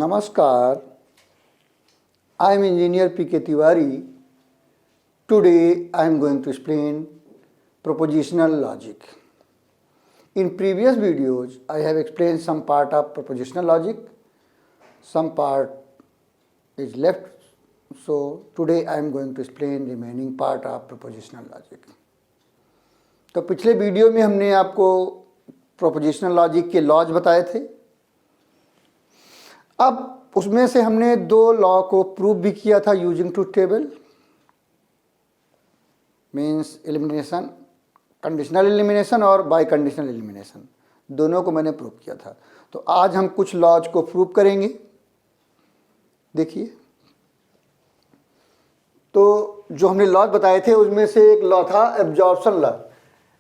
Namaskar, I am Engineer P.K. Tiwari. Today I am going to explain propositional logic. In previous videos, I have explained some part of propositional logic, some part is left, so today I am going to explain remaining part of propositional logic. तो पिछले video में हमने आपको prepositional logic के laws बताए थे। अब उसमें से हमने दो लॉ को प्रूव भी किया था using truth table, means elimination, conditional elimination और बाय कंडीशनल एलिमिनेशन, दोनों को मैंने प्रूव किया था। तो आज हम कुछ लॉज को प्रूव करेंगे। देखिए, तो जो हमने लॉज बताए थे उसमें से एक लॉ था एब्जॉर्प्शन लॉ।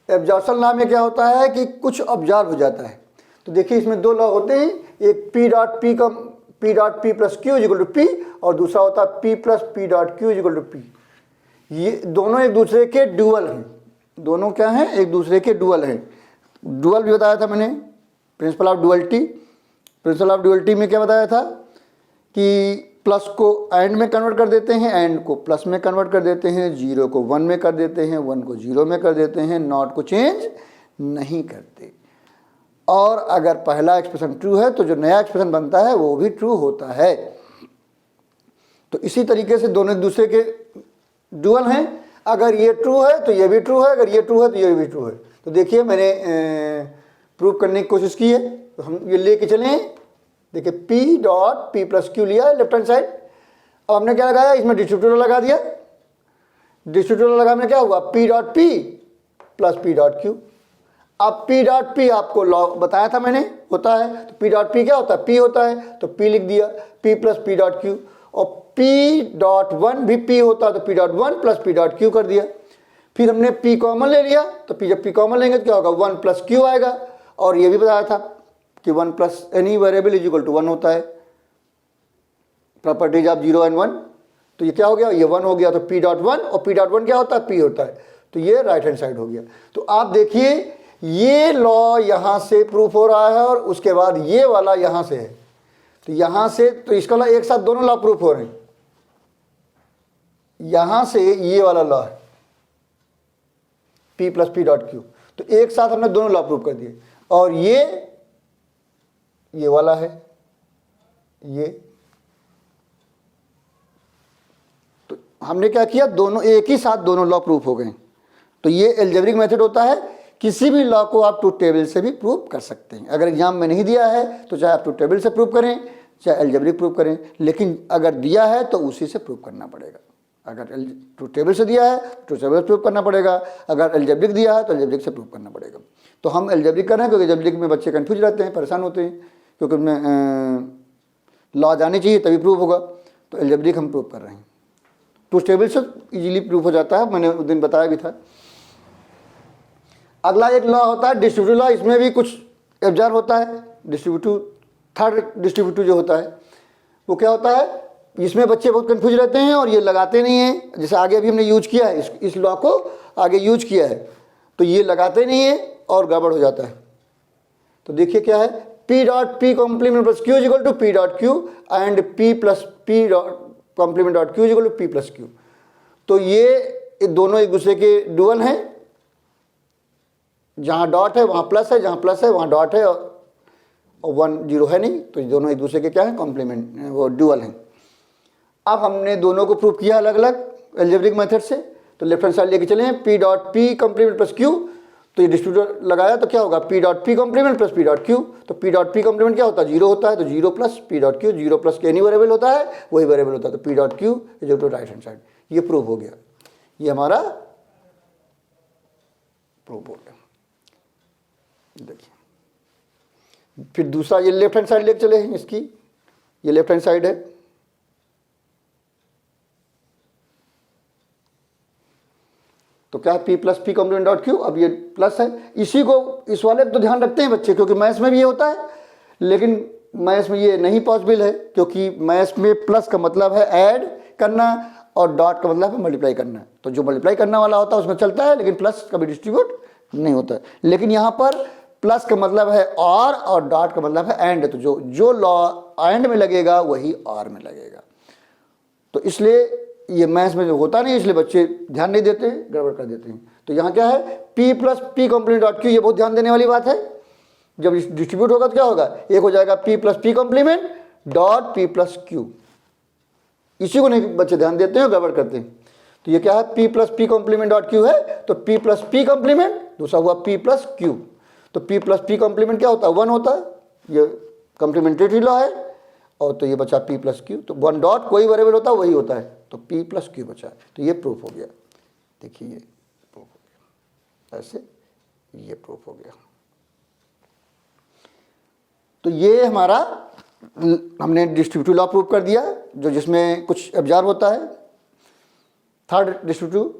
एब्जॉर्प्शन लॉ में क्या होता है कि कुछ ऑब्जर्व हो जाता है। तो देखिए, इसमें दो लॉ होते हैं, एक P dot P plus Q equal to P और दूसरा होता है P plus P dot Q equal to P। ये दोनों एक दूसरे के ड्यूअल हैं। दोनों क्या हैं? एक दूसरे के ड्यूअल हैं। ड्यूअल भी बताया था मैंने, principle of duality. Principle of duality में क्या बताया था कि प्लस को एंड में कन्वर्ट कर देते हैं, एंड को प्लस में कन्वर्ट कर देते हैं, जीरो को वन में कर देते हैं, वन को जीरो में कर देते हैं, नॉट को चेंज नहीं करते। और अगर पहला एक्सप्रेशन ट्रू है तो जो नया एक्सप्रेशन बनता है वो भी ट्रू होता है। तो इसी तरीके से दोनों एक दूसरे के ड्यूअल हैं। अगर ये ट्रू है तो ये भी ट्रू है, अगर ये ट्रू है तो ये भी ट्रू है। तो देखिए, मैंने प्रूव करने की कोशिश की है। तो हम ये लेके चलें। देखिए, P dot P plus Q लिया है लेफ्ट हैंड साइड। अब हमने क्या लगाया? इसमें डिस्ट्रीब्यूटर लगा दिया। डिस्ट्रीब्यूटर लगाने क्या हुआ? P dot P plus P dot Q. अब P डॉट P आपको लॉ बताया था मैंने, होता है। तो P डॉट P क्या होता है? P होता है, तो P लिख दिया, P plus P dot Q. और P डॉट वन भी P होता है, तो P dot one plus P dot Q कर दिया। फिर हमने P कॉमन ले लिया, तो जब P कॉमन लेंगे तो क्या होगा? वन प्लस क्यू आएगा। और ये भी बताया था कि one plus any variable is equal to one होता है, properties of zero and one. तो ये क्या हो गया? ये वन हो गया, तो P डॉट वन, और P डॉट वन क्या होता है? P होता है। तो ये राइट हैंड साइड हो गया। तो आप देखिए, ये लॉ यहां से प्रूफ हो रहा है और उसके बाद ये वाला यहां से है। तो यहां से, तो इसका लॉ एक साथ दोनों लॉ प्रूफ हो रहे हैं। यहां से ये वाला लॉ है P plus P dot Q. तो एक साथ हमने दोनों लॉ प्रूफ कर दिए। और ये वाला है, ये। तो हमने क्या किया? दोनों एक ही साथ दोनों लॉ प्रूफ हो गए। तो ये एल्जेब्रिक मेथड होता है। किसी भी लॉ को आप ट्रूथ टेबल से भी प्रूव कर सकते हैं। अगर एग्जाम में नहीं दिया है तो चाहे आप ट्रूथ टेबल से प्रूव करें, चाहे एल्जेब्रिक प्रूव करें, लेकिन अगर दिया है तो उसी से प्रूव करना पड़ेगा। अगर ट्रूथ टेबल से दिया है ट्रूथ टेबल से प्रूव करना पड़ेगा, अगर एल्जेब्रिक दिया है तो एल्जेब्रिक से प्रूव करना पड़ेगा। तो हम एल्जेब्रिक कर रहे हैं क्योंकि एल्जेब्रिक में बच्चे कंफ्यूज रहते हैं, परेशान होते हैं, क्योंकि उनमें लॉ जानी चाहिए तभी प्रूव होगा। तो एल्जेब्रिक हम प्रूव कर रहे हैं। ट्रूथ टेबल से इजीली प्रूव हो जाता है, मैंने उस दिन बताया भी था। अगला एक लॉ होता है डिस्ट्रीब्यूटिव लॉ। इसमें भी कुछ ऑब्जर्व होता है। डिस्ट्रीब्यूटिव, थर्ड डिस्ट्रीब्यूटिव जो होता है वो क्या होता है? इसमें बच्चे बहुत कंफ्यूज रहते हैं और ये लगाते नहीं हैं। जैसे आगे अभी हमने यूज किया है, इस लॉ को आगे यूज किया है, तो ये लगाते नहीं है और गड़बड़ हो जाता है। तो देखिए क्या है? P dot P complement plus Q equal to P dot Q and P plus P dot complement dot Q equal to P plus Q. तो ये दोनों एक दूसरे के ड्यूअल हैं। जहाँ डॉट है वहाँ प्लस है, जहाँ प्लस है वहाँ डॉट है, और वन जीरो है नहीं। तो दोनों एक दूसरे के क्या है? कॉम्प्लीमेंट, वो ड्यूअल हैं। अब हमने दोनों को प्रूव किया अलग अलग एल्जेब्रिक मेथड से। तो लेफ्ट हैंड साइड लेके चले हैं, P dot P complement plus Q. तो ये डिस्ट्रीब्यूटर लगाया तो क्या होगा? P dot P complement plus P dot Q. तो P डॉट P कॉम्प्लीमेंट क्या होता है? जीरो होता है, तो zero plus P dot Q. Zero plus के एनी वेरिएबल होता है वही वेरिएबल होता है, तो P dot Q is equal to right hand side. ये प्रूव हो गया, ये हमारा प्रूव हो गया। देखिए, फिर दूसरा ये लेफ्ट हैंड साइड लेके चले हैं इसकी। ये लेफ्ट हैंड साइड है। तो क्या है? P plus P complement dot Q. अब ये प्लस है, इसी को, इस वाले तो ध्यान रखते हैं बच्चे, क्योंकि मैथ्स में भी ये होता है, लेकिन मैथ्स में ये नहीं पॉसिबल है, क्योंकि मैथ्स में प्लस का मतलब है ऐड करना और डॉट का मतलब है मल्टीप्लाई करना। तो जो मल्टीप्लाई करने वाला होता है उसमें चलता है, लेकिन प्लस कभी डिस्ट्रीब्यूट नहीं होता है। लेकिन यहाँ पर प्लस का मतलब है और डॉट का मतलब है एंड। तो जो लॉ एंड में लगेगा वही और में लगेगा। तो इसलिए ये मैथ्स में जो होता नहीं, इसलिए बच्चे ध्यान नहीं देते, गड़बड़ कर देते हैं। तो यहाँ क्या है, p plus P complement dot Q, ये बहुत ध्यान देने वाली बात है। जब डिस्ट्रीब्यूट होगा तो क्या होगा, एक हो जाएगा p plus P complement dot p plus Q. इसी को नहीं बच्चे ध्यान देते हैं, गड़बड़ करते हैं। तो ये क्या है, p plus P complement dot Q है, तो p प्लस पी कॉम्प्लीमेंट, दूसरा हुआ p प्लस क्यू। तो p प्लस पी कॉम्प्लीमेंट क्या होता है, 1 होता है, ये कॉम्प्लीमेंट्री लॉ है। और तो ये बचा p प्लस क्यू, तो 1 डॉट कोई वेरिएबल होता है वही होता है, तो p प्लस क्यू बचा। तो ये प्रूफ हो गया। देखिए ये प्रूफ हो गया, ऐसे ये प्रूफ हो गया। तो ये हमारा हमने डिस्ट्रीब्यूटिव लॉ प्रूव कर दिया, जो जिसमें कुछ ऑब्जर्व होता है। थर्ड डिस्ट्रीब्यूटिव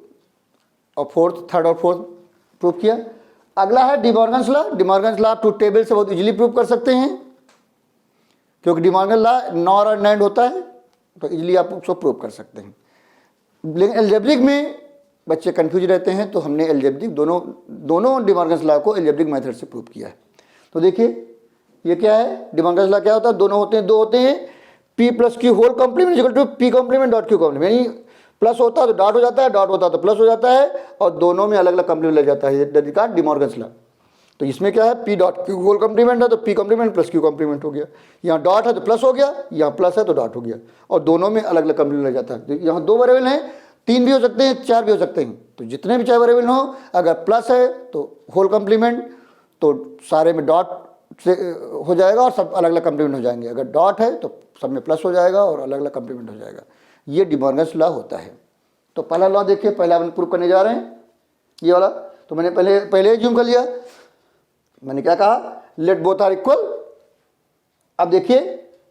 और थर्ड और फोर्थ प्रूव किया। अगला है De Morgan's law. De Morgan's law truth table से बहुत इजीली प्रूव कर सकते हैं, क्योंकि डिमॉर्गन लॉ नॉर और नैंड होता है, तो इजीली आप उसको प्रूव कर सकते हैं। लेकिन एल्जेब्रिक में बच्चे कंफ्यूज रहते हैं, तो हमने एल्जेब्रिक दोनों डिमॉर्गन्स लॉ को एल्जेब्रिक मेथड से प्रूव किया है। तो देखिए ये क्या है, डिमॉर्गन्स लॉ क्या होता है, दो होते हैं p plus Q whole complement equal to p complement dot Q complement. यानी प्लस होता है तो डॉट हो जाता है, डॉट होता है तो प्लस हो जाता है, और दोनों में अलग अलग कॉम्प्लीमेंट लग जाता है, दैट इज डिमॉर्गन्स लॉ। तो इसमें क्या है, p dot Q whole complement है तो p complement plus q complement हो गया। यहाँ डॉट है तो प्लस हो गया, यहाँ प्लस है तो डॉट हो गया, और दोनों में अलग अलग कॉम्प्लीमेंट लग जाता है। तो यहाँ 2 वेरिएबल हैं, 3 भी हो सकते हैं, 4 भी हो सकते हैं। तो जितने भी चाहे वेरिएबल हो, अगर प्लस है तो होल कॉम्प्लीमेंट, तो सारे में डॉट से हो जाएगा और सब अलग अलग कॉम्प्लीमेंट हो जाएंगे। अगर डॉट है तो सब में प्लस हो जाएगा और अलग अलग कॉम्प्लीमेंट हो जाएगा। ये डिमॉर्गन्स लॉ होता है। तो पहला लॉ देखिए, पहला अपन प्रूव करने जा रहे हैं ये वाला। तो मैंने पहले ही जूम कर लिया। मैंने क्या कहा, लेट बोथ आर इक्वल। अब देखिए,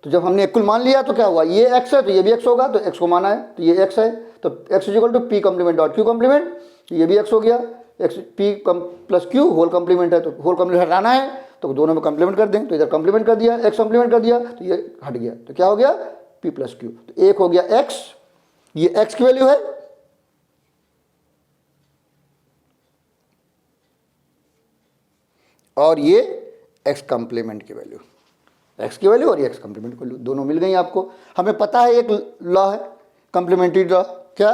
तो जब हमने इक्वल मान लिया तो क्या हुआ, ये x है तो ये भी x होगा, तो x को माना है तो ये x है, तो x is equal to p complement dot Q complement, तो ये भी x हो गया। x p plus Q whole complement है, तो होल कॉम्प्लीमेंट हटाना है तो दोनों में कॉम्प्लीमेंट कर दें। तो इधर कॉम्प्लीमेंट कर दिया, x कॉम्प्लीमेंट कर दिया, तो ये हट गया, तो क्या हो गया, p प्लस क्यू। तो एक हो गया x, ये x की वैल्यू है, और ये x कॉम्प्लीमेंट की वैल्यू, x की वैल्यू और ये x कॉम्प्लीमेंट की वैल्यू दोनों मिल गई आपको। हमें पता है एक लॉ है कॉम्प्लीमेंट्री लॉ, क्या,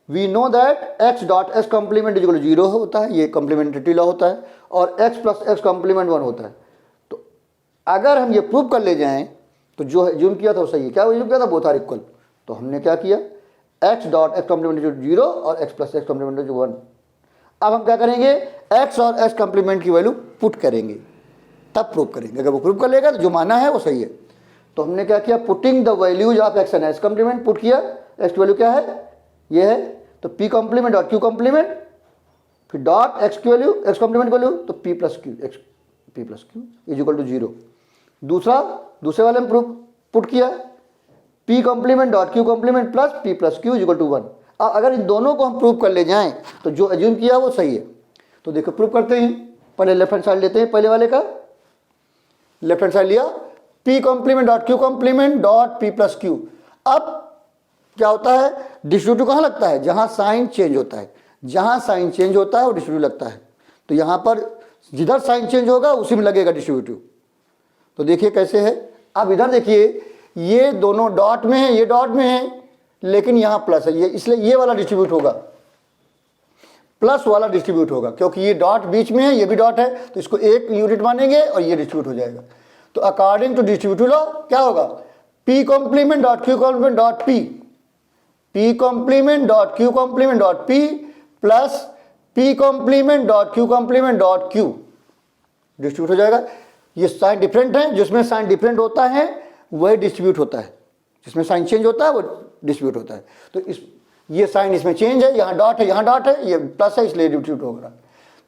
we know that x dot x complement equal to 0 होता है, ये कॉम्प्लीमेंट्री लॉ होता है, और x प्लस x कॉम्प्लीमेंट 1 होता है। तो अगर हम ये प्रूव कर ले जाएं तो जो ज्यूम किया था वो सही है। क्या ज्यूम किया था, बोथ आर इक्वल। तो हमने क्या किया, x dot x complement equal to 0 और x plus x complement equal to 1। अब हम क्या करेंगे, x और x कॉम्प्लीमेंट की वैल्यू पुट करेंगे, तब प्रूव करेंगे। अगर वो प्रूव कर लेगा तो जो माना है वो सही है। तो हमने क्या किया, putting the values of x and x complement put किया। x की वैल्यू क्या है, ये है, तो p कॉम्प्लीमेंट और q कॉम्प्लीमेंट, फिर डॉट x की वैल्यू, x कॉम्प्लीमेंट की वैल्यू, तो p plus Q is equal to 0। दूसरे वाले में प्रूफ पुट किया, p complement dot q complement plus p plus Q is equal to 1। अब अगर इन दोनों को हम प्रूव कर ले जाएं तो जो एज्यूम किया वो सही है। तो देखो प्रूव करते हैं। पहले लेफ्ट हैंड साइड लेते हैं, पहले वाले का लेफ्ट हैंड साइड लिया, p complement dot q complement dot p plus Q. अब क्या होता है, डिस्ट्रीब्यूटिव कहाँ लगता है, जहाँ साइन चेंज होता है। जहाँ साइन चेंज होता है वो डिस्ट्रीब्यूटिव लगता है। तो यहाँ पर जिधर साइन चेंज होगा उसी में लगेगा डिस्ट्रीब्यूटिव। तो देखिए कैसे है। अब इधर देखिए, ये दोनों डॉट में है, ये डॉट में है, लेकिन यहाँ प्लस है, ये इसलिए ये वाला डिस्ट्रीब्यूट होगा, प्लस वाला डिस्ट्रीब्यूट होगा, क्योंकि ये डॉट बीच में है, ये भी डॉट है, तो इसको एक यूनिट मानेंगे और ये डिस्ट्रीब्यूट हो जाएगा। तो अकॉर्डिंग टू डिस्ट्रीब्यूटिव लॉ क्या होगा, p complement dot q complement dot p complement dot q complement dot p plus p complement dot q complement dot q distribute हो जाएगा। ये साइन डिफरेंट है, जिसमें साइन डिफरेंट होता है वही डिस्ट्रीब्यूट होता है, जिसमें साइन चेंज होता है वो डिस्ट्रीब्यूट होता है। तो ये साइन इसमें चेंज है, यहाँ डॉट है, यहाँ डॉट है, ये प्लस है, इसलिए डिस्ट्रीब्यूट होगा।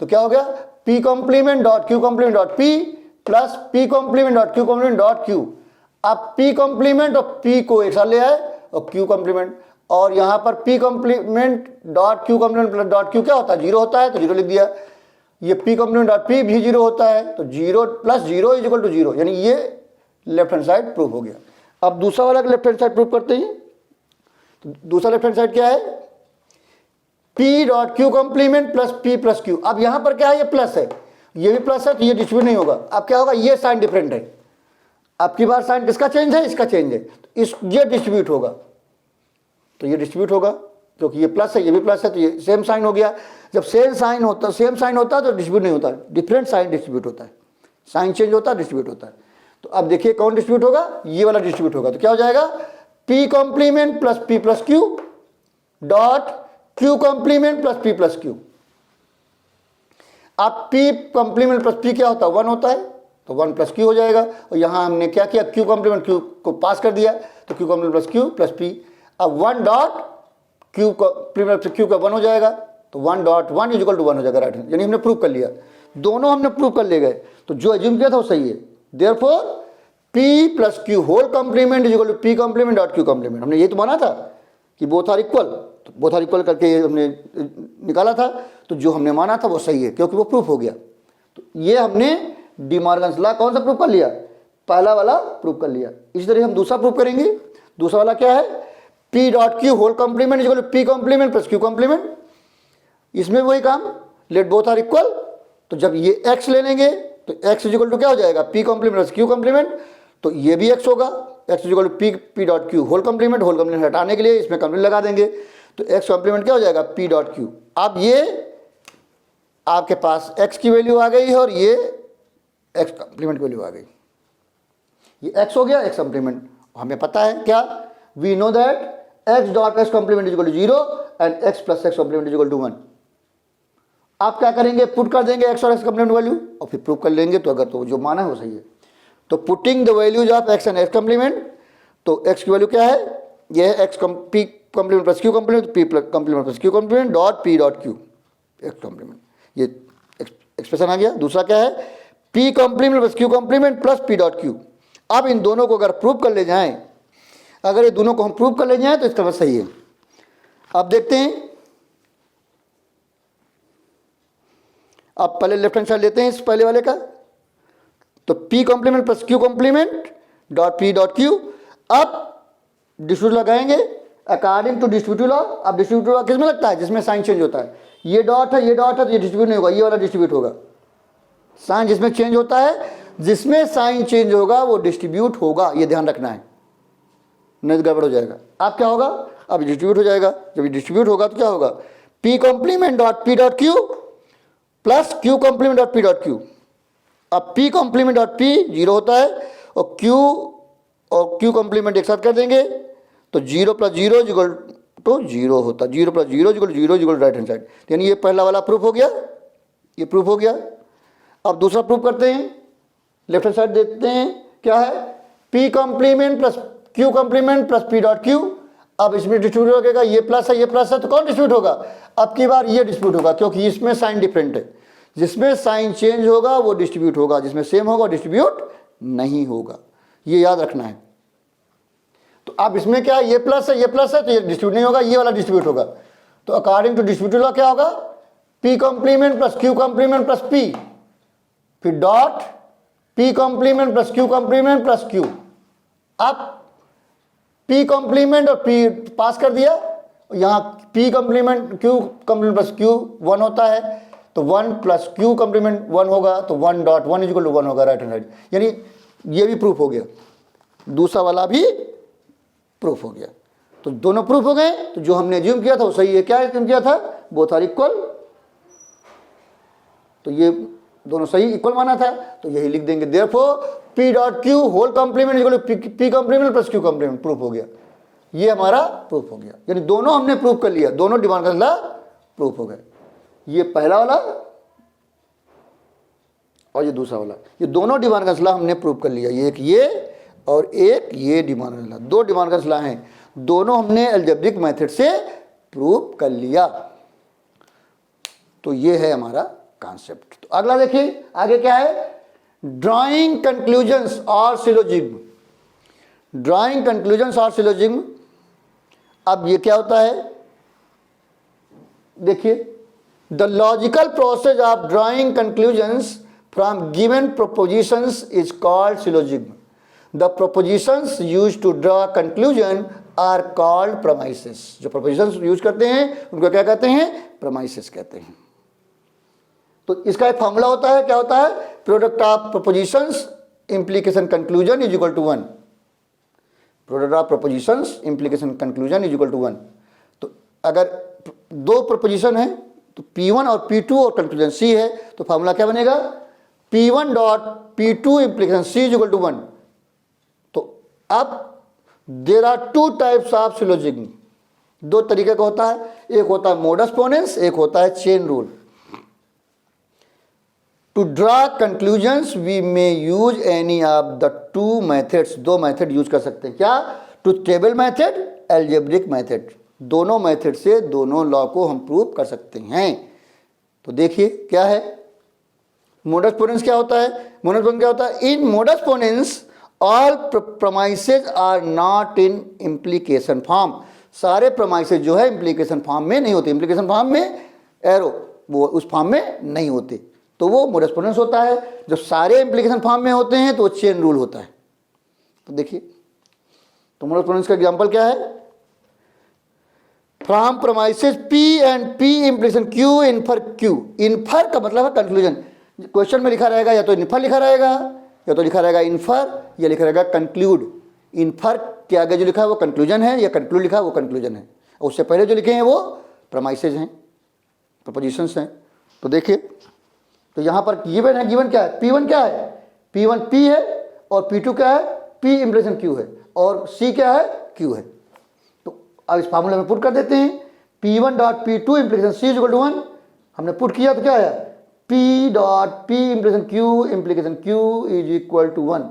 तो क्या हो गया, p complement dot q complement dot p plus p complement dot q complement dot q। अब p कॉम्प्लीमेंट और p को एक साथ ले आए और q कॉम्प्लीमेंट, और यहाँ पर p complement dot q complement dot q क्या होता है, 0 होता है, तो 0 लिख दिया। ये p कॉम्प्लीमेंट डॉट p भी 0 होता है, तो 0 प्लस 0 इज इक्वल टू 0, यानी ये लेफ्ट हैंड साइड प्रूव हो गया। अब दूसरा वाला लेफ्ट हैंड साइड प्रूव करते हैं। तो दूसरा लेफ्ट हैंड साइड क्या है, p dot q complement plus p plus q। अब यहाँ पर क्या है, ये प्लस है, ये भी प्लस है तो ये डिस्ट्रीब्यूट नहीं होगा। अब क्या होगा, ये साइन डिफरेंट है, आपकी बार साइन किसका चेंज है, इसका चेंज है, तो ये डिस्ट्रीब्यूट होगा, तो ये डिस्ट्रीब्यूट होगा क्योंकि ये प्लस है ये भी प्लस है, तो ये सेम साइन हो गया। जब सेम साइन होता है तो डिस्ट्रीब्यूट नहीं होता, डिफरेंट साइन डिस्ट्रीब्यूट होता है, साइन चेंज होता है डिस्ट्रीब्यूट होता है। तो अब देखिए कौन डिस्ट्रीब्यूट होगा, ये वाला डिस्ट्रीब्यूट होगा, तो क्या हो जाएगा, p complement plus p plus Q dot q complement plus p plus Q. अब p कॉम्प्लीमेंट प्लस p क्या होता है, 1 होता है, तो 1 प्लस q हो जाएगा। और यहां हमने क्या किया, q कॉम्प्लीमेंट q को पास कर दिया, तो q complement plus q plus p। अब 1 dot q complement plus q का 1 हो जाएगा, तो 1 डॉट 1 इक्वल टू 1 हो जाएगा, राइट। यानी हमने प्रूव कर लिया, दोनों हमने प्रूव कर ले गए, तो जो एज्यूम किया था वो सही है। Therefore p plus q whole complement equal to p complement dot q complement. हमने ये तो माना था कि बोथ आर इक्वल, तो बोथ आर इक्वल करके हमने निकाला था, तो जो हमने माना था वो सही है क्योंकि वो प्रूफ हो गया। तो ये हमने डी मॉर्गन्स लॉ कौन सा प्रूफ कर लिया, पहला वाला प्रूफ कर लिया। इसी तरह हम दूसरा प्रूफ करेंगे। दूसरा वाला क्या है, p dot q whole complement equal to p complement plus q complement. इसमें वही काम, लेट बोथ आर इक्वल, तो जब ये x ले लेंगे तो x इक्वल टू क्या हो जाएगा, p complement plus q complement, तो ये भी x होगा, x equal to p dot q whole complement हटाने के लिए इसमें कॉम्प्लीमेंट लगा देंगे, तो x कॉम्प्लीमेंट क्या हो जाएगा, p डॉट q। अब ये आपके पास x की वैल्यू आ गई है और ये x कॉम्प्लीमेंट की वैल्यू आ गई, ये x हो गया x कॉम्प्लीमेंट। हमें पता है क्या, we know that x dot x complement equal to 0 and x plus x complement equal to 1। आप क्या करेंगे, पुट कर देंगे x और x कॉम्प्लीमेंट वैल्यू और फिर प्रूव कर लेंगे, तो अगर तो जो माना है वो सही है। तो putting the values of x and x complement, तो x की वैल्यू क्या है, ये है x p complement plus q complement, p complement plus q complement dot p dot q x complement, ये एक्सप्रेशन आ गया। दूसरा क्या है, p complement plus q complement plus p dot q। अब इन दोनों को अगर प्रूव कर ले जाएं, अगर ये दोनों को हम प्रूव कर ले जाएं तो इसका मतलब सही है। अब देखते हैं, अब पहले लेफ्ट हैंड साइड लेते हैं इस पहले वाले का, तो p complement plus q complement dot p dot q। अब डिस्ट्रीब्यूटिव लगाएंगे अकॉर्डिंग टू डिस्ट्रीब्यूटिव लॉ। अब डिस्ट्रीब्यूटिव लॉ किस में लगता है, जिसमें साइन चेंज होता है, ये डॉट है तो ये डिस्ट्रीब्यूट नहीं होगा, ये वाला डिस्ट्रीब्यूट होगा। साइन जिसमें चेंज होता है, जिसमें साइन चेंज होगा वो डिस्ट्रीब्यूट होगा, ये ध्यान रखना है, नहीं तो गड़बड़ हो जाएगा। अब क्या होगा, अब डिस्ट्रीब्यूट हो जाएगा। जब ये डिस्ट्रीब्यूट होगा तो क्या होगा, p complement dot p dot q plus q complement dot p dot q। अब p कॉम्प्लीमेंट डॉट p 0 होता है और q कॉम्प्लीमेंट एक साथ कर देंगे, तो 0 प्लस 0 इक्वल टू 0 होता है, 0 plus 0 equal 0 equal right hand side. यानी ये पहला वाला प्रूफ हो गया, ये प्रूफ हो गया। अब दूसरा प्रूफ करते हैं, लेफ्ट हैंड साइड देखते हैं क्या है, p complement plus q complement plus p dot q। अब इसमें डिस्ट्रीब्यूट होगा, ये प्लस है तो कौन डिस्ट्रीब्यूट होगा, अब की बार ये डिस्ट्रीब्यूट होगा क्योंकि इसमें साइन डिफरेंट है। जिसमें साइन चेंज होगा वो डिस्ट्रीब्यूट होगा, जिसमें सेम होगा डिस्ट्रीब्यूट नहीं होगा, ये याद रखना है। तो अब इसमें क्या है, ये प्लस है तो ये डिस्ट्रीब्यूट नहीं होगा, ये वाला डिस्ट्रीब्यूट होगा। तो अकॉर्डिंग टू डिस्ट्रीब्यूटिव लॉ क्या होगा, p complement plus q complement plus p, फिर dot p complement plus q complement plus q। अब p कॉम्प्लीमेंट और p पास कर दिया, यहाँ p complement q complement plus q 1 होता है, तो 1 प्लस q कॉम्प्लीमेंट 1 होगा, तो 1 डॉट 1 इक्वल टू 1 होगा, राइट हैंड साइड। यानी ये भी प्रूफ हो गया, दूसरा वाला भी प्रूफ हो गया। तो दोनों प्रूफ हो गए, तो जो हमने एज्यूम किया था वो सही है। क्या एज्यूम किया था, बोथ आर इक्वल, तो ये दोनों सही इक्वल माना था, तो यही लिख देंगे। Therefore p dot q whole complement equal to p complement plus q complement, proof हो गया, ये हमारा प्रूफ हो गया। यानी दोनों हमने प्रूफ कर लिया, दोनों डी मॉर्गन्स लॉ प्रूफ हो गए। ये पहला वाला और ये दूसरा वाला, ये दोनों डी मॉर्गन्स लॉ हमने प्रूफ कर लिया। ये एक ये और एक ये डी मॉर्गन्स लॉ, दो डी मॉर्गन्स लॉ हैं, दोनों हमने अलजेब्रिक मेथड से प्रूफ कर लिया। तो ये है हमारा कॉन्सेप्ट। तो अगला देखिए आगे क्या है, ड्राइंग कंक्लूजन्स और सिलोजिज्म। ड्राइंग कंक्लूजन्स और सिलोजिज्म, अब ये क्या होता है, देखिए, the logical process of drawing conclusions from given propositions is called syllogism. The propositions use to draw conclusion are called premises. जो प्रोपोजिशंस यूज करते हैं उनको क्या कहते हैं, प्रमाइसेस कहते हैं। तो इसका एक फॉर्मूला होता है, क्या होता है, product of propositions implication conclusion is equal to 1। Product of propositions implication conclusion is equal to 1। तो अगर दो प्रपोजिशन है तो P1 और P2 और कंक्लूजन C है, तो फॉर्मूला क्या बनेगा, P1 dot P2 implication C is equal to 1। तो अब there are two types of syllogism, दो तरीके का होता है, एक होता है मोडस पोनेंस, एक होता है chain rule. To draw conclusions we may use any of the two methods, दो मेथड यूज कर सकते हैं, क्या, टू टेबल मेथड, एल्जेब्रिक मेथड, दोनों मेथड से दोनों लॉ को हम प्रूव कर सकते हैं। तो देखिए क्या है मोडस पोनेंस, क्या होता है, मोडस पोनेंस क्या होता है, in modus ponens all premises are not in implication form, सारे प्रमाइसेज जो है इम्प्लीकेशन फॉर्म में नहीं होते, इम्प्लीकेशन फॉर्म में एरो वो उस फॉर्म में नहीं होते, तो वो मोडस पोनेंस होता है। जब सारे इम्प्लीकेशन फॉर्म में होते हैं तो वो चेन रूल होता है। तो देखिए, तो मोडस पोनेंस का एग्जांपल क्या है, from premises P and P implication Q infer Q, infer का मतलब है कंक्लूजन, क्वेश्चन में लिखा रहेगा या तो इन्फर लिखा रहेगा या तो लिखा रहेगा इन्फर या लिखा रहेगा कंक्लूड। इन्फर के आगे जो लिखा है वो कंक्लूजन है, या कंक्लूड लिखा है वो कंक्लूजन है, और उससे पहले जो लिखे हैं वो प्रमाइसेज हैं, प्रपोजिशंस हैं। तो देखिए, तो यहाँ पर गिवन है, गिवन क्या है, P1 क्या है, P1 P है, और P2 क्या है, P इम्प्लीकेशन Q है, और C क्या है, Q है। तो अब इस फार्मूले में पुट कर देते हैं, P1 dot P2 implication C is equal to 1, हमने पुट किया तो क्या आया, P dot P implication Q is equal to 1।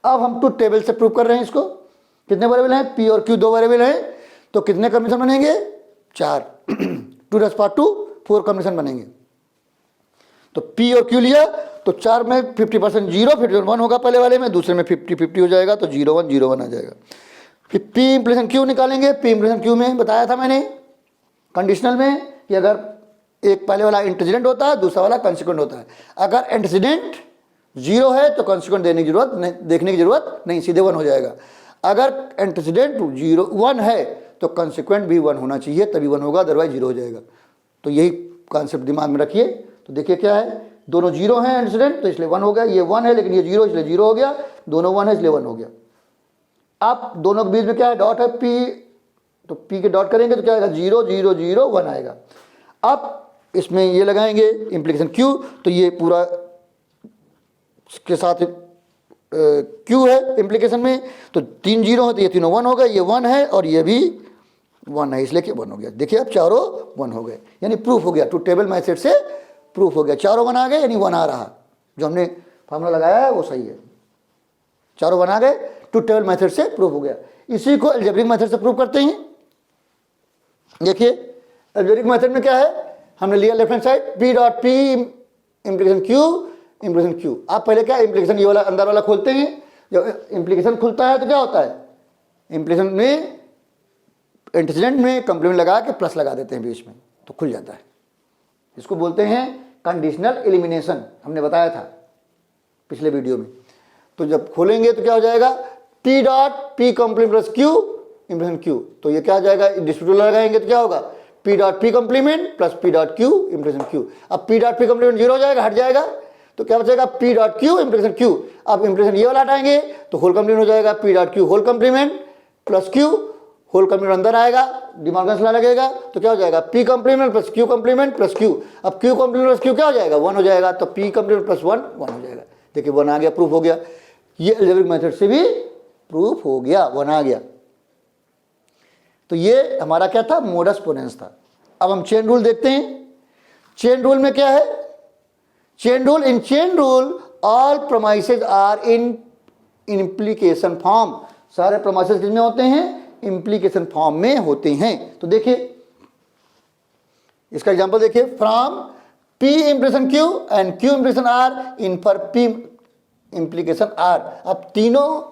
अब हम टू टेबल से प्रूव कर रहे हैं इसको, कितने वेरिएबल हैं, P और Q दो वेरिएबल हैं, तो कितने कॉम्बिनेशन बनेंगे, 4 2 रेज़ पावर 2 4 कॉम्बिनेशन बनेंगे। तो P और Q लिया तो 4 में 50% 0, फिर 1 होगा पहले वाले में, दूसरे में 50-50 हो जाएगा, तो 0-1 आ जाएगा। फिर P इम्प्लीकेशन Q निकालेंगे, P इम्प्लीकेशन Q में बताया था मैंने कंडीशनल में कि अगर एक पहले वाला एंटीसीडेंट होता है, दूसरा वाला कंसिक्वेंट होता है, अगर एंटीसीडेंट 0 है तो कंसिक्वेंट देखने की जरूरत नहीं, सीधे 1 हो जाएगा। अगर एंटीसीडेंट 1 है तो कंसिक्वेंट भी 1 होना चाहिए, तभी 1 होगा, अदरवाइज 0 हो जाएगा। तो यही कॉन्सेप्ट दिमाग में रखिए। तो देखिए क्या है, दोनों 0 हैं एंटीसीडेंट, तो इसलिए 1 हो गया, ये 1 है लेकिन ये 0 इसलिए 0 हो गया, दोनों 1 है इसलिए 1 हो गया। अब दोनों के बीच में क्या है, डॉट है P, तो P के डॉट करेंगे तो क्या आएगा, 0 0 0 1 आएगा। अब इसमें ये लगाएंगे इम्प्लीकेशन Q, तो ये पूरा के साथ Q है इम्प्लीकेशन में, तो 3 0 है तो ये तीनों 1 हो गए, ये 1 है और ये भी 1 है, इसलिए कि 1 हो गया। देखिए अब चारों 1 हो गए, यानी प्रूफ हो गया, टू टेबल मेथड से प्रूफ हो गया, चारों 1 आ गए, यानी 1 आ रहा, जो हमने फार्मूला लगाया है वो सही है, चारों 1 आ गए, टू टेबल मेथड से प्रूफ हो गया। इसी को अलजेब्रिक मेथड से प्रूफ करते हैं। देखिए अलजेब्रिक मेथड में क्या है, हमने लिया left hand side P dot P implication Q। आप पहले क्या इम्प्लीकेशन ये वाला अंदर वाला खोलते हैं, जब इम्प्लीकेशन खुलता है तो क्या होता है, इम्प्लीकेशन में एंटीसीडेंट में कंप्लीमेंट लगा के प्लस लगा देते हैं बीच में, तो खुल जाता है। इसको बोलते हैं कंडीशनल एलिमिनेशन, हमने बताया था पिछले वीडियो में। तो जब खोलेंगे तो क्या हो जाएगा, P dot P complement plus Q implication Q, तो ये क्या आ जाएगा, डिस्ट्रीब्यूटर लगाएंगे तो क्या होगा, P dot P complement plus P dot Q implication Q। अब P डॉट P कंप्लीमेंट 0 हो जाएगा, हट जाएगा, तो क्या बचेगा, P dot Q implication Q। अब इम्प्लीकेशन ये वाला हटाएंगे तो होल कंप्लीमेंट हो जाएगा, P dot Q whole complement plus Q, whole complement अंदर आएगा, डिमॉर्गन्स लॉ लगेगा, तो क्या हो जाएगा, P complement plus Q complement plus Q। अब Q कंप्लीमेंट प्लस Q क्या हो जाएगा, 1 हो जाएगा, तो P कंप्लीमेंट प्लस 1 1 हो जाएगा। देखिए 1 आ गया, प्रूफ हो गया। ये अलजेब्रिक मेथड से भी प्रूफ हो गया, 1 आ गया। तो ये हमारा क्या था, मोडस पोनेंस था। अब हम चेन रूल देखते हैं। चेन रूल में क्या है, chain rule, in chain rule all premises are in implication form, सारे प्रोमाइसेज किसमें होते हैं, इम्प्लीकेशन फॉर्म में होते हैं। तो देखिए इसका एग्जांपल देखिए, from P implication Q and Q implication R इन पर P इम्प्लीकेशन R। अब तीनों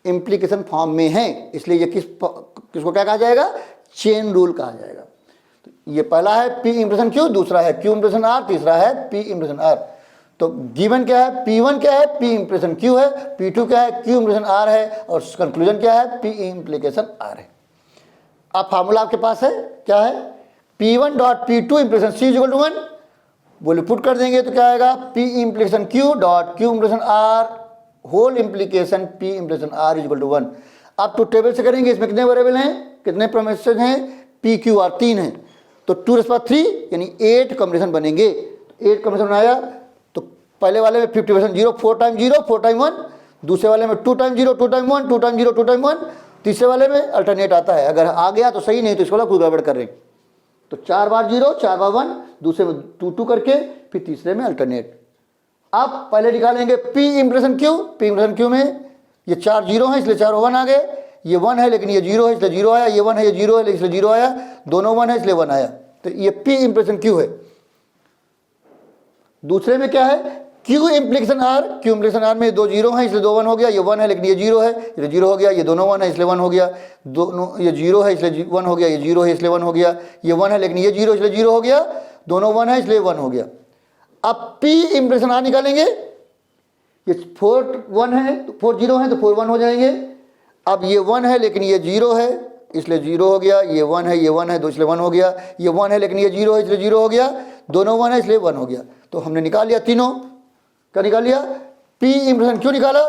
इम्प्लीकेशन फॉर्म में हैं, इसलिए ये किसको क्या कहा जाएगा, चेन रूल कहा जाएगा। तो ये पहला है P इम्प्लीकेशन Q, दूसरा है Q इम्प्लीकेशन R, तीसरा है P इम्प्लीकेशन R। तो गिवन क्या है, P1 क्या है, P इम्प्लीकेशन Q है, P2 क्या है, Q इम्प्लीकेशन R है, और कंक्लूजन क्या है, P इम्प्लीकेशन R है। अब फार्मूला आपके पास है, क्या है, P1 dot P2 implication C equal to 1, बोले पुट कर देंगे तो क्या आएगा, P implication Q dot Q implication R whole implication P implication R is equal to 1। अब टू टेबल से करेंगे, इसमें कितने वेरिएबल हैं, कितने प्रोमिसेस हैं, P Q R 3 हैं, तो 2⁻³ यानी 8 कॉम्बिनेशन बनेंगे। 8 कॉम्बिनेशन बनाया तो पहले वाले में 50% 0, 4 टाइम 0 4 टाइम 1, दूसरे वाले में 2 टाइम 0 2 टाइम 1 2 टाइम 0 2 टाइम 1, तीसरे वाले में अल्टरनेट आता है, अगर आ गया तो सही, नहीं तो इसको वाला कोई गड़बड़ कर रहे हैं। तो 4 बार 0 4 बार 1, दूसरे में 2 2 करके, फिर तीसरे में अल्टरनेट। अब पहले निकालेंगे P implication Q। P implication Q में ये 4 0 हैं इसलिए 4 1 आ गए, ये 1 है लेकिन ये 0 है इसलिए 0 आया, ये 1 है ये 0 है इसलिए 0 आया, दोनों 1 है इसलिए 1 आया, तो ये P इम्प्लीकेशन Q है। दूसरे में क्या है, Q implication R। Q implication R में 2 0 हैं इसलिए 2 1 हो गया, ये 1 है लेकिन ये 0 है इसलिए 0 हो गया, ये दोनों 1 है इसलिए 1 हो गया, दोनों ये 0 है इसलिए 1 हो गया, ये 0 है इसलिए 1 हो गया, ये 1 है लेकिन ये 0 इसलिए 0 हो गया, दोनों 1 है इसलिए 1 हो गया। अब P इम्प्लीकेशन R निकालेंगे, ये 4 1 है तो 4 0 है तो 4 1 हो जाएंगे। अब ये 1 है लेकिन ये 0 है इसलिए 0 हो गया, ये 1 है ये 1 है तो इसलिए 1 हो गया, ये 1 है लेकिन ये 0 है इसलिए 0 हो गया, दोनों 1 है इसलिए 1 हो गया। तो हमने निकाल लिया तीनों, क्या निकाल लिया, P इम्प्लीकेशन Q निकाला,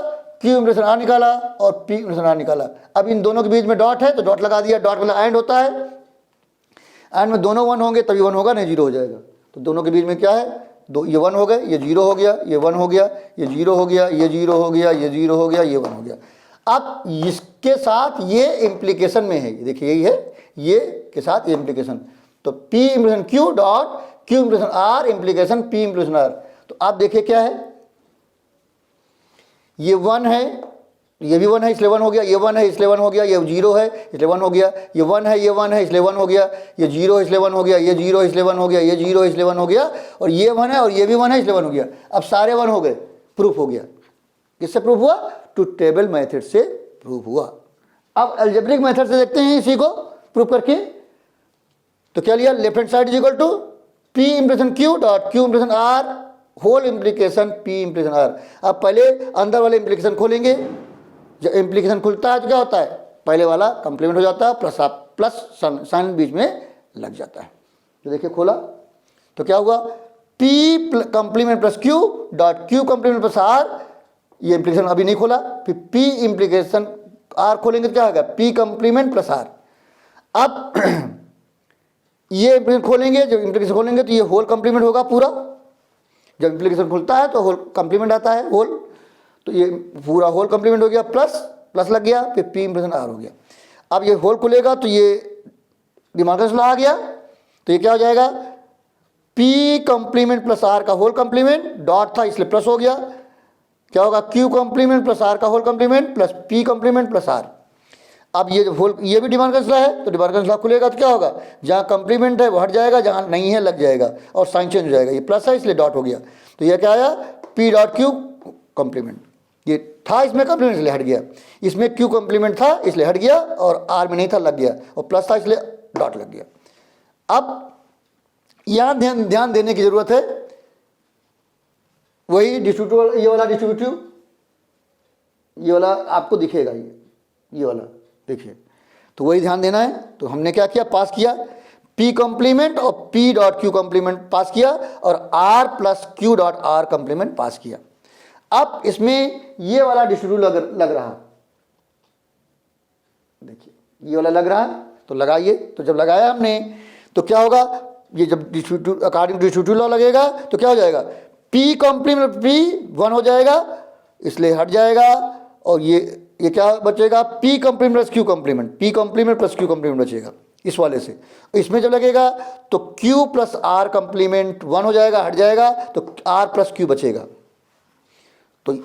Q इम्प्लीकेशन R निकाला और P इम्प्लीकेशन R निकाला। अब इन दोनों के बीच में डॉट है तो डॉट लगा दिया, डॉट मतलब एंड होता है, एंड में दोनों 1 होंगे तभी 1 होगा, नहीं 0 हो जाएगा। तो दोनों के बीच में क्या है, दो, ये 1 हो गए, ये 0 हो गया, ये 1 हो गया, ये 0 हो गया, ये 0 हो गया, ये 0 हो गया, ये 1 हो गया। अब इसके साथ ये इम्प्लीकेशन में है, देखिए यही है, ये के साथ ये इम्प्लीकेशन, तो P implication Q dot Q implication R implication P implication R। तो आप देखिए क्या है, ये 1 है, ये भी 1 है इसलिए 1 हो गया, ये 1 है इसलिए 1 हो गया, ये 0 है इसलिए 1 हो गया, ये 1 है ये 1 है इसलिए 1 हो गया, ये 0 है इसलिए 1 हो गया, ये 0 है इसलिए 1 हो गया, ये 0 है इसलिए 1 हो गया, और ये 1 है और ये भी 1 है इसलिए 1 हो गया। अब सारे 1 हो गए, प्रूफ हो गया। किससे प्रूफ हुआ, टू टेबल मेथड से प्रूफ हुआ। अब अलजेब्रिक मेथड से देखते हैं इसी को प्रूफ करके। तो क्या लिया, left hand side is equal to P implication Q dot Q implication R whole implication P implication R। अब पहले अंदर वाले इम्प्लीकेशन खोलेंगे, जब इम्प्लीकेशन खुलता है तो क्या होता है, पहले वाला कंप्लीमेंट हो जाता है, प्लस साइन बीच में लग जाता है। तो देखिए खोला तो क्या हुआ, P complement plus Q dot Q complement plus R, ये इम्प्लीकेशन अभी नहीं खोला, फिर P इम्प्लीकेशन R खोलेंगे तो क्या होगा, P कंप्लीमेंट प्लस R। अब ये इम्प्लीकेशन खोलेंगे, जब इम्प्लीकेशन खोलेंगे तो ये होल कंप्लीमेंट होगा पूरा, जब इम्प्लीकेशन खुलता है तो होल कंप्लीमेंट आता है होल, तो ये पूरा होल कंप्लीमेंट हो गया, प्लस लग गया, फिर P इम्प्लीकेशन R हो गया। अब ये होल खुलेगा तो ये डिमार्कस लॉ आ गया, तो ये क्या हो जाएगा, P कंप्लीमेंट प्लस R का होल कंप्लीमेंट, डॉट था इसलिए प्लस हो गया, क्या होगा, Q कंप्लीमेंट प्लस R का whole complement plus P complement plus R। अब ये होल, ये भी डिमार्कस लॉ है, तो डिमार्कस लॉ खुलेगा तो क्या होगा, जहाँ कंप्लीमेंट है वो हट जाएगा, जहाँ नहीं है लग जाएगा, और साइन चेंज हो जाएगा, ये प्लस है इसलिए डॉट हो गया, तो ये क्या आया, P डॉट Q कंप्लीमेंट, ये था इसमें कंप्लीमेंट इसलिए हट गया, इसमें Q कंप्लीमेंट था इसलिए हट गया, और R में नहीं था लग गया, और प्लस था इसलिए डॉट लग गया। अब यहाँ ध्यान देने की जरूरत है, वही डिस्ट्रीब्यूटिव, ये वाला डिस्ट्रीब्यूटिव, ये वाला आपको दिखेगा, ये वाला देखिए, तो वही ध्यान देना है। तो हमने क्या किया, पास किया P कंप्लीमेंट और P dot Q complement pass किया, और R plus Q dot R complement pass किया। अब इसमें ये वाला डिस्ट्रीब्यूटिव लग रहा, देखिए ये वाला लग रहा है, तो लगाइए। तो जब लगाया हमने तो क्या होगा, ये जब डिस्ट्रीब्यूटिव अकॉर्डिंग डिस्ट्रीब्यूटिव लॉ लगेगा तो क्या हो जाएगा, P कंप्लीमेंट P 1 हो जाएगा इसलिए हट जाएगा, और ये क्या बचेगा, P complement plus Q complement, P complement plus Q complement बचेगा इस वाले से। इसमें जब लगेगा तो Q प्लस R कंप्लीमेंट 1 हो जाएगा, हट जाएगा, तो R प्लस Q बचेगा। तो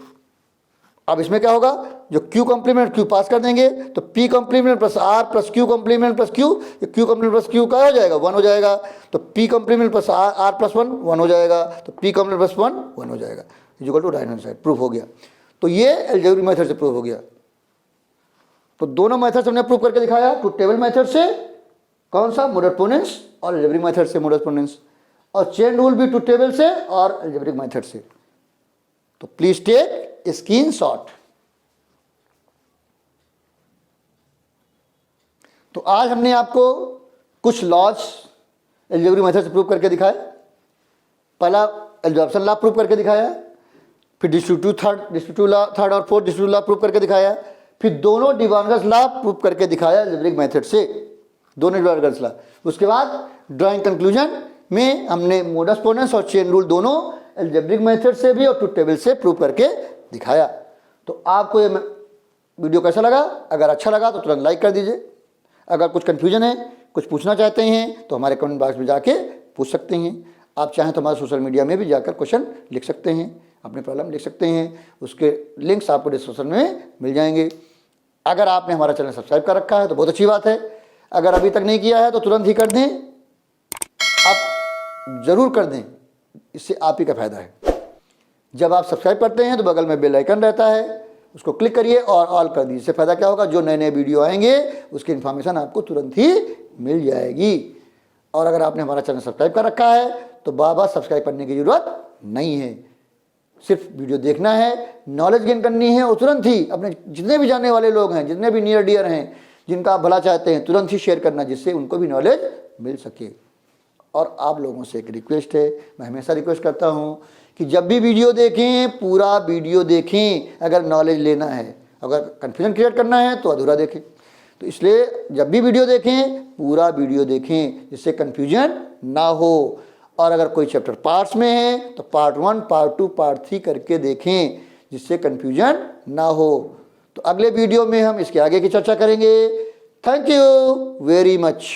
अब इसमें क्या होगा, जो Q कंप्लीमेंट Q पास कर देंगे, तो P complement plus R plus Q complement plus Q, Q complement plus Q क्या हो जाएगा, 1 हो जाएगा, तो P complement plus R plus 1 हो जाएगा, तो P कंप्लीमेंट प्लस 1 हो जाएगा, equal to right hand side, proof हो गया। तो ये अलजेब्रिक मेथड से प्रूफ हो गया। तो दोनों मेथड हमने प्रूव करके दिखाया, टू टेबल मेथड से कौन सा, मोड पोनेंस, और अलजेब्रिक मेथड से मोड पोनेंस, और चेन रूल भी टू टेबल से और अलजेब्रिक मेथड से। तो प्लीज टेक स्क्रीनशॉट। तो आज हमने आपको कुछ लॉज अलजेब्रिक मेथड से प्रूव करके दिखाए। पहला एब्जॉर्प्शन लॉ प्रूव करके दिखाया, फिर डिस्ट्रीब्यूटिव लॉ थर्ड और फोर्थ डिस्ट्रीब्यूटिव लॉ प्रूव करके दिखाया, फिर दोनों डिवार्गस लॉ प्रूव करके दिखाया अलजेब्रिक मेथड से, दोनों डिवार्गस लॉ। उसके बाद ड्राइंग कंक्लूजन में हमने मोडस पोनेंस और चेन रूल दोनों अलजेब्रिक मेथड से भी और ट्रुथ टेबल से प्रूव करके दिखाया। तो आपको ये वीडियो कैसा लगा? अगर अच्छा लगा तो तुरंत लाइक कर दीजिए। अगर कुछ कन्फ्यूजन है, कुछ पूछना चाहते हैं तो हमारे कमेंट बॉक्स में जाके पूछ सकते हैं। आप चाहें तो हमारे सोशल मीडिया में भी जाकर क्वेश्चन लिख सकते हैं, अपने प्रॉब्लम लिख सकते हैं। उसके लिंक्स आपको डिस्क्रिप्शन में मिल जाएंगे। अगर आपने हमारा चैनल सब्सक्राइब कर रखा है तो बहुत अच्छी बात है। अगर अभी तक नहीं किया है तो तुरंत ही कर दें, आप ज़रूर कर दें, इससे आप ही का फ़ायदा है। जब आप सब्सक्राइब करते हैं तो बगल में बेल आइकन रहता है, उसको क्लिक करिए और ऑल कर दीजिए। इससे फ़ायदा क्या होगा, जो नए नए वीडियो आएंगे उसकी इन्फॉर्मेशन आपको तुरंत ही मिल जाएगी। और अगर आपने हमारा चैनल सब्सक्राइब कर रखा है तो बार-बार सब्सक्राइब करने की ज़रूरत नहीं है, सिर्फ वीडियो देखना है, नॉलेज गेन करनी है और तुरंत ही अपने जितने भी जानने वाले लोग हैं, जितने भी नियर डियर हैं, जिनका आप भला चाहते हैं, तुरंत ही शेयर करना, जिससे उनको भी नॉलेज मिल सके। और आप लोगों से एक रिक्वेस्ट है, मैं हमेशा रिक्वेस्ट करता हूँ कि जब भी वीडियो देखें पूरा वीडियो देखें। अगर नॉलेज लेना है, अगर कन्फ्यूजन क्रिएट करना है तो अधूरा देखें। तो इसलिए जब भी वीडियो देखें पूरा वीडियो देखें, जिससे कन्फ्यूजन ना हो। और अगर कोई चैप्टर पार्ट्स में है तो पार्ट 1, पार्ट 2, पार्ट 3 करके देखें, जिससे कन्फ्यूजन ना हो। तो अगले वीडियो में हम इसके आगे की चर्चा करेंगे। Thank you very much.